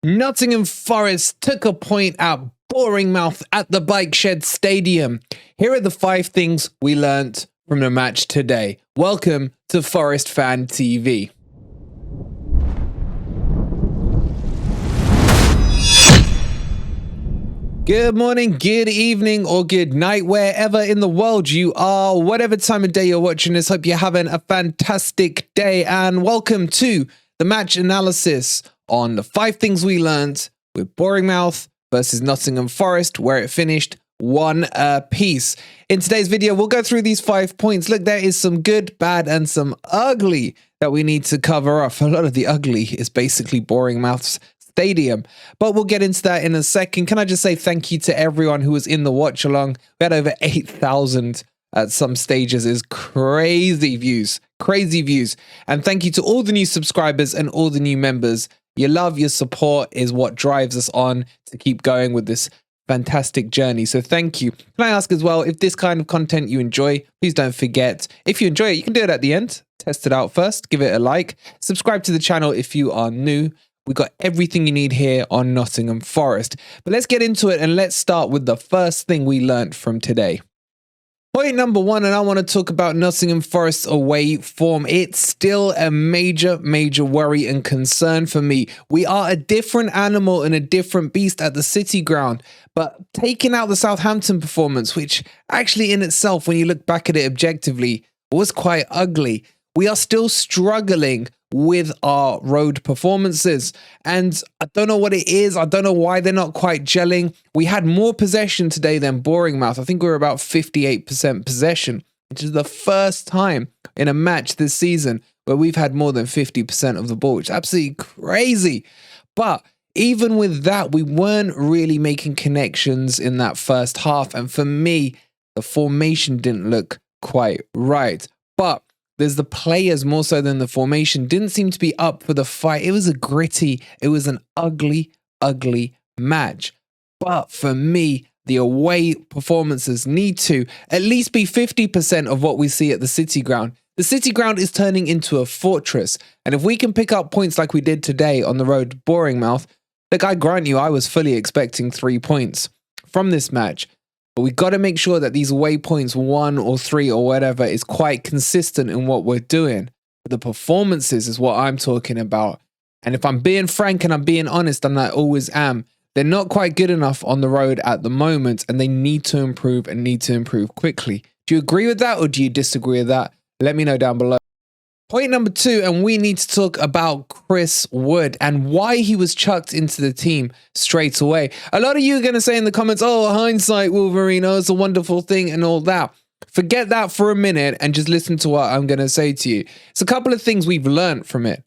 Nottingham Forest took a point at Bournemouth at the Bike Shed Stadium. Here are the 5 things we learnt from the match today. Welcome to Forest Fan TV. Good morning, good evening, or good night, wherever in the world you are, whatever time of day you're watching this. Hope you're having a fantastic day, and welcome to the match analysis on the 5 things we learned with Bournemouth versus Nottingham Forest, where it finished 1 apiece. In today's video, we'll go through these 5 points. Look, there is some good, bad, and some ugly that we need to cover off. A lot of the ugly is basically Bournemouth's stadium, but we'll get into that in a second. Can I just say thank you to everyone who was in the watch along? We had over 8,000 at some stages. Is crazy views. And thank you to all the new subscribers and all the new members. Your love, your support is what drives us on to keep going with this fantastic journey. So thank you. Can I ask as well, if this kind of content you enjoy, please don't forget, if you enjoy it, you can do it at the end. Test it out first. Give it a like. Subscribe to the channel if you are new. We got everything you need here on Nottingham Forest. But let's get into it, and let's start with the first thing we learnt from today. Point number 1, and I want to talk about Nottingham Forest's away form. It's still a major worry and concern for me. We are a different animal and a different beast at the City Ground, but taking out the Southampton performance, which actually in itself, when you look back at it objectively, was quite ugly, we are still struggling with our road performances, and I don't know what it is. I don't know why they're not quite gelling. We had more possession today than Bournemouth. I think we were about 58% possession, which is the first time in a match this season where we've had more than 50% of the ball, which is absolutely crazy. But even with that, we weren't really making connections in that first half, and for me, the formation didn't look quite right. But there's the players more so than the formation. Didn't seem to be up for the fight. It was a gritty, it was an ugly match. But for me, the away performances need to at least be 50% of what we see at the City Ground. The City Ground is turning into a fortress. And if we can pick up points like we did today on the road to Bournemouth, look, I grant you, I was fully expecting 3 points from this match. But we got to make sure that these away points, 1 or 3 or whatever, is quite consistent in what we're doing. The performances is what I'm talking about. And if I'm being frank and I'm being honest, and I always am, they're not quite good enough on the road at the moment, and they need to improve and need to improve quickly. Do you agree with that, or do you disagree with that? Let me know down below. Point number 2, and we need to talk about Chris Wood and why he was chucked into the team straight away. A lot of you are going to say in the comments, oh, hindsight, Wolverine, oh, it's a wonderful thing and all that. Forget that for a minute and just listen to what I'm going to say to you. It's a couple of things we've learned from it.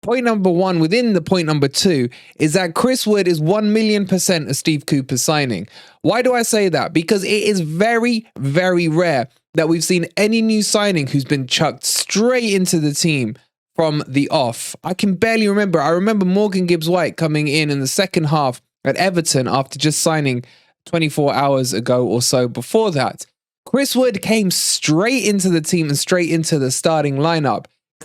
Point number 1 within the point number 2 is that Chris Wood is 1,000,000% a Steve Cooper signing. Why do I say that? Because it is very rare that we've seen any new signing who's been chucked straight into the team from the off. I can barely remember. I remember Morgan Gibbs-White coming in the second half at Everton after just signing 24 hours ago or so before that. Chris Wood came straight into the team and straight into the starting lineup.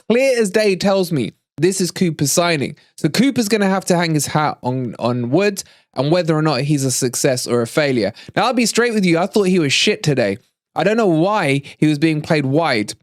Clear as day tells me this is Cooper's signing. So Cooper's going to have to hang his hat on Wood and whether or not he's a success or a failure. Now, I'll be straight with you. I thought he was shit today. I don't know why he was being played wide.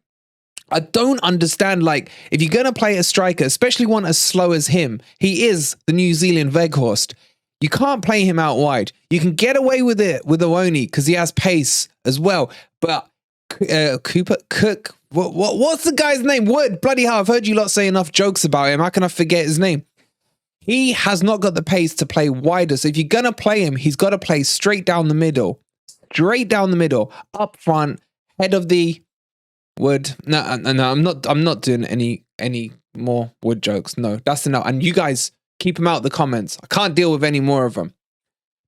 I don't understand, like, if you're going to play a striker, especially one as slow as him, he is the New Zealand Weghorst. You can't play him out wide. You can get away with it with Owoni because he has pace as well. But what's the guy's name? Wood, bloody hell, I've heard you lot say enough jokes about him. How can I forget his name? He has not got the pace to play wider. So if you're going to play him, he's got to play straight down the middle. Straight down the middle, up front, head of the Wood. No, I'm not doing any more Wood jokes. No, that's enough. And you guys keep them out of the comments. I can't deal with any more of them.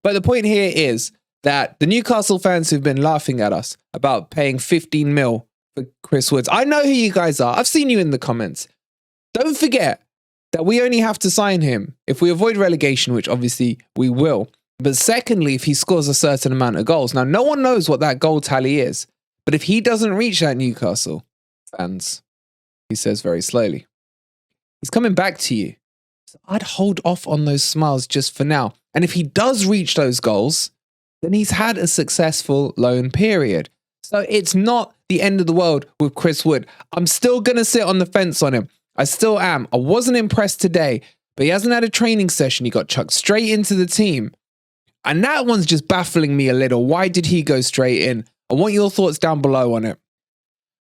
But the point here is that the Newcastle fans who've been laughing at us about paying 15 mil for Chris Woods, I know who you guys are. I've seen you in the comments. Don't forget that we only have to sign him if we avoid relegation, which obviously we will. But secondly, if he scores a certain amount of goals. Now, no one knows what that goal tally is. But if he doesn't reach that, Newcastle fans, he says very slowly, he's coming back to you. So I'd hold off on those smiles just for now. And if he does reach those goals, then he's had a successful loan period. So it's not the end of the world with Chris Wood. I'm still going to sit on the fence on him. I still am. I wasn't impressed today, but he hasn't had a training session. He got chucked straight into the team. And that one's just baffling me a little. Why did he go straight in? I want your thoughts down below on it.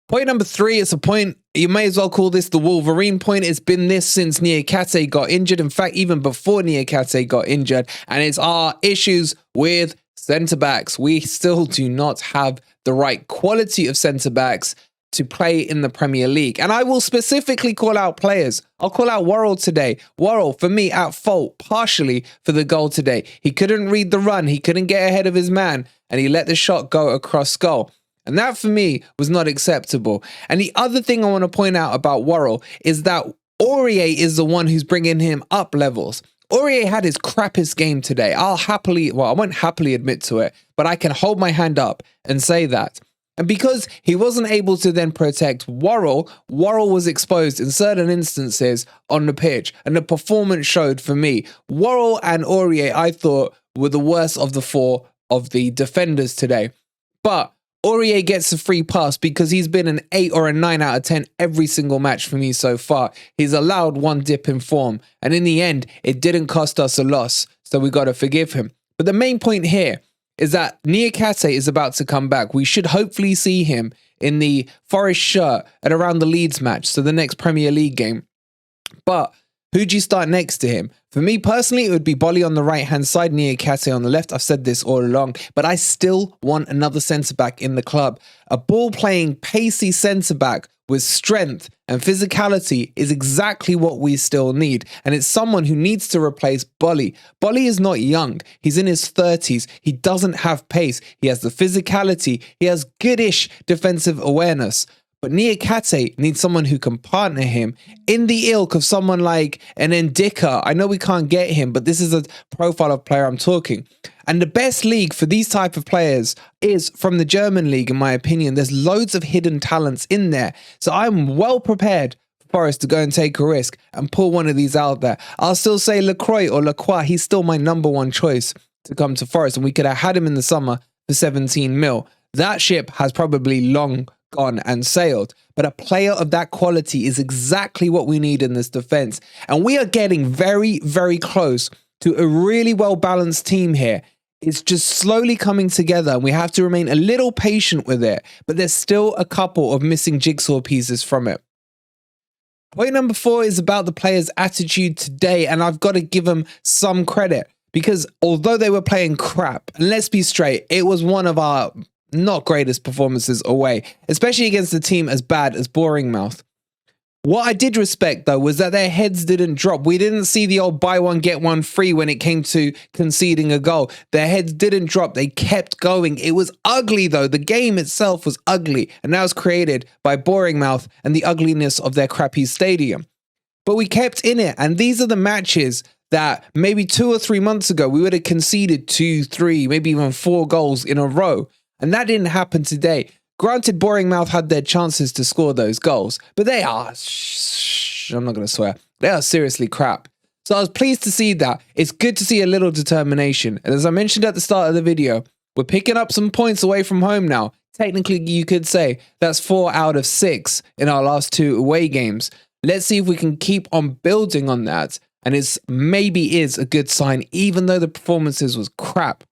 Point number 3, it's a point, you may as well call this the Wolverine point. It's been this since Niakate got injured. In fact, even before Niakate got injured. And it's our issues with centre-backs. We still do not have the right quality of centre-backs to play in the Premier League. And I will specifically call out players. I'll call out Worrell today. Worrell, for me, at fault partially for the goal today. He couldn't read the run. He couldn't get ahead of his man. And he let the shot go across goal. And that, for me, was not acceptable. And the other thing I want to point out about Worrell is that Aurier is the one who's bringing him up levels. Aurier had his crappiest game today. I won't happily admit to it, but I can hold my hand up and say that. And because he wasn't able to then protect Worrell, Worrell was exposed in certain instances on the pitch. And the performance showed for me. Worrell and Aurier, I thought, were the worst of the 4 of the defenders today. But Aurier gets a free pass because he's been an 8 or a 9 out of 10 every single match for me so far. He's allowed one dip in form. And in the end, it didn't cost us a loss. So we got to forgive him. But the main point here is that Niakate is about to come back. We should hopefully see him in the Forest shirt at around the Leeds match. So the next Premier League game. But who do you start next to him? For me personally, it would be Bolly on the right-hand side, Niakate on the left. I've said this all along, but I still want another centre-back in the club. A ball-playing, pacey centre-back with strength and physicality is exactly what we still need. And it's someone who needs to replace Bolly. Bolly is not young. He's in his 30s. He doesn't have pace. He has the physicality. He has goodish defensive awareness. But Niakate needs someone who can partner him in the ilk of someone like an Ndika. I know we can't get him, but this is a profile of player I'm talking. And the best league for these type of players is from the German league, in my opinion. There's loads of hidden talents in there. So I'm well prepared for Forest to go and take a risk and pull one of these out there. I'll still say Lacroix or Lacroix. He's still my number 1 choice to come to Forest. And we could have had him in the summer for 17 mil. That ship has probably long gone and sailed, but a player of that quality is exactly what we need in this defense. And we are getting very, very close to a really well-balanced team here. It's just slowly coming together and we have to remain a little patient with it, but there's still a couple of missing jigsaw pieces from it. Point number 4 is about the players' attitude today, and I've got to give them some credit because although they were playing crap, and let's be straight, it was one of our not greatest performances away, especially against a team as bad as Bournemouth. What I did respect, though, was that their heads didn't drop. We didn't see the old buy one, get one free when it came to conceding a goal. Their heads didn't drop. They kept going. It was ugly, though. The game itself was ugly, and that was created by Bournemouth and the ugliness of their crappy stadium. But we kept in it, and these are the matches that maybe 2 or 3 months ago, we would have conceded 2, 3, maybe even 4 goals in a row. And that didn't happen today. Granted, Bournemouth had their chances to score those goals, but they are, I'm not going to swear, they are seriously crap. So I was pleased to see that. It's good to see a little determination. And as I mentioned at the start of the video, we're picking up some points away from home now. Technically, you could say that's 4 out of 6 in our last 2 away games. Let's see if we can keep on building on that. And it's maybe is a good sign, even though the performances was crap.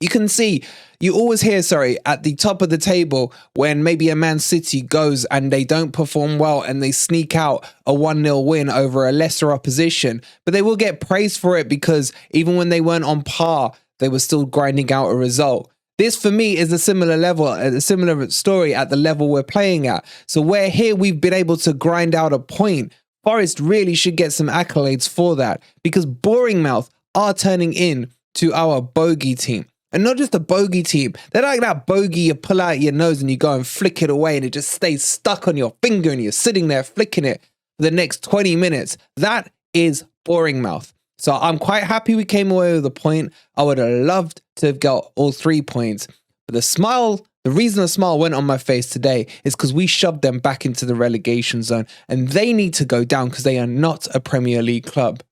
You can see, you always hear, at the top of the table when maybe a Man City goes and they don't perform well and they sneak out a 1-0 win over a lesser opposition. But they will get praised for it because even when they weren't on par, they were still grinding out a result. This, for me, is a similar level, a similar story at the level we're playing at. So where here we've been able to grind out a point, Forest really should get some accolades for that because Bournemouth are turning in to our bogey team. And not just a bogey team. They're like that bogey you pull out your nose and you go and flick it away and it just stays stuck on your finger and you're sitting there flicking it for the next 20 minutes. That is Bournemouth. So I'm quite happy we came away with a point. I would have loved to have got all 3 points. But the reason the smile went on my face today is because we shoved them back into the relegation zone and they need to go down because they are not a Premier League club.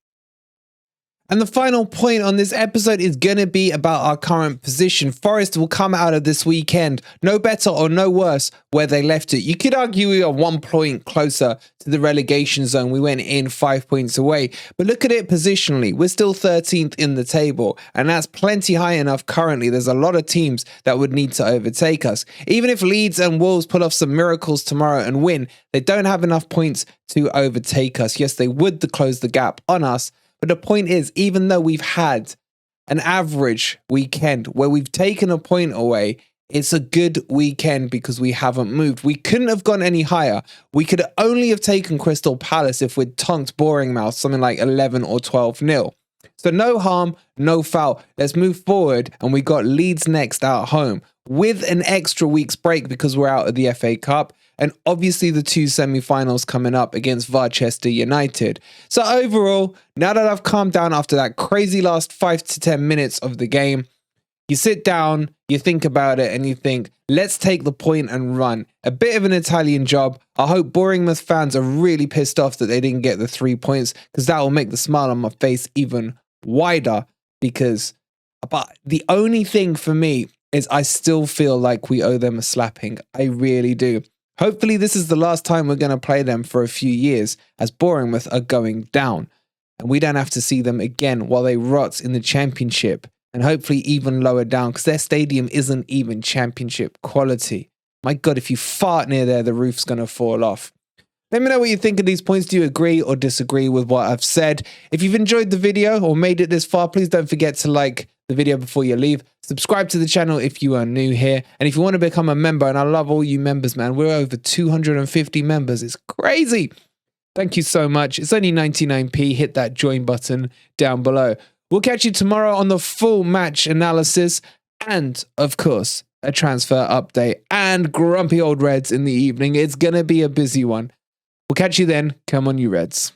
And the final point on this episode is going to be about our current position. Forest will come out of this weekend no better or no worse where they left it. You could argue we are 1 point closer to the relegation zone. We went in 5 points away. But look at it positionally. We're still 13th in the table. And that's plenty high enough currently. There's a lot of teams that would need to overtake us. Even if Leeds and Wolves pull off some miracles tomorrow and win, they don't have enough points to overtake us. Yes, they would close the gap on us. But the point is, even though we've had an average weekend where we've taken a point away, it's a good weekend because we haven't moved. We couldn't have gone any higher. We could only have taken Crystal Palace if we'd tonked Bournemouth something like 11 or 12-0. So no harm, no foul. Let's move forward. And we got Leeds next at home with an extra week's break because we're out of the FA Cup. And obviously the 2 semi-finals coming up against Manchester United. So overall, now that I've calmed down after that crazy last 5 to 10 minutes of the game, you sit down, you think about it, and you think, let's take the point and run. A bit of an Italian job. I hope Bournemouth fans are really pissed off that they didn't get the 3 points, because that will make the smile on my face even wider. But the only thing for me is I still feel like we owe them a slapping. I really do. Hopefully this is the last time we're going to play them for a few years, as Bournemouth are going down. And we don't have to see them again while they rot in the Championship. And hopefully even lower down, because their stadium isn't even Championship quality. My God, if you fart near there, the roof's going to fall off. Let me know what you think of these points. Do you agree or disagree with what I've said? If you've enjoyed the video or made it this far, please don't forget to like the video before you leave. Subscribe to the channel if you are new here. And if you want to become a member, and I love all you members, man. We're over 250 members. It's crazy. Thank you so much. It's only 99p. Hit that join button down below. We'll catch you tomorrow on the full match analysis and, of course, a transfer update and grumpy old Reds in the evening. It's going to be a busy one. We'll catch you then. Come on, you Reds.